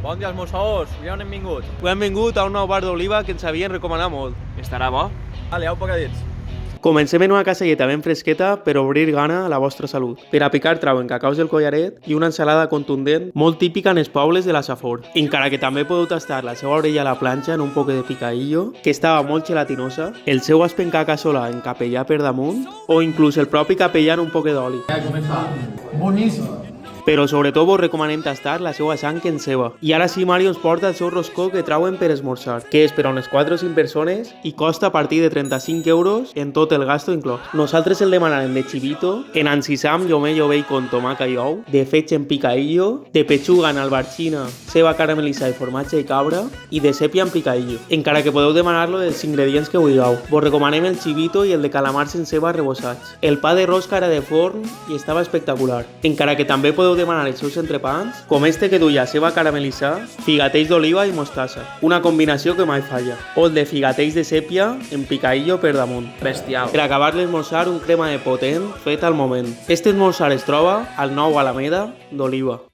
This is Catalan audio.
Bon dia, esmorzadors. Ja on hem vingut? Avui hem vingut a un nou bar d'Oliva que ens havien recomanat molt. Estarà bo? Vale, au pocadits. Comencem en una caselleta ben fresqueta per obrir gana a la vostra salut. Per a picar trauen cacaus del collaret i una ensalada contundent molt típica en els pobles de la Safor. Encara que també podeu tastar la seva orella a la planxa en un poc de picadillo, que estava molt gelatinosa, el seu aspencar cassola en capellà per damunt o inclús el propi capellà en un poc d'oli. Com està? Boníssim. Però sobretot vos recomanem tastar la seva sang en ceba. I ara sí, Mario ens porta el seu roscó que trauen per esmorzar, que és per a unes 4 o 5 persones i costa a partir de 35 euros en tot el gasto inclòs. Nosaltres el demanarem de chivito, en ansisam, llomello, bacon, tomaca i ou, de fetge en picadillo, de pechuga en albarxina, ceba caramelitzada i formatge i cabra, i de sèpia en picadillo. Encara que podeu demanar-lo dels ingredients que vulgueu. Vos recomanem el chivito i el de calamars en ceba rebossats. El pa de rosca era de forn i estava espectacular. Encara que també podeu demanar els seus entrepans, com este que duia ceba caramelitzada, figatells d'oliva i mostassa. Una combinació que mai falla. O el de figatells de sèpia en picadillo per damunt. Bestial. Per acabar l'esmorzar, un crema de potent fet al moment. Este esmorzar es troba al nou Alameda d'Oliva.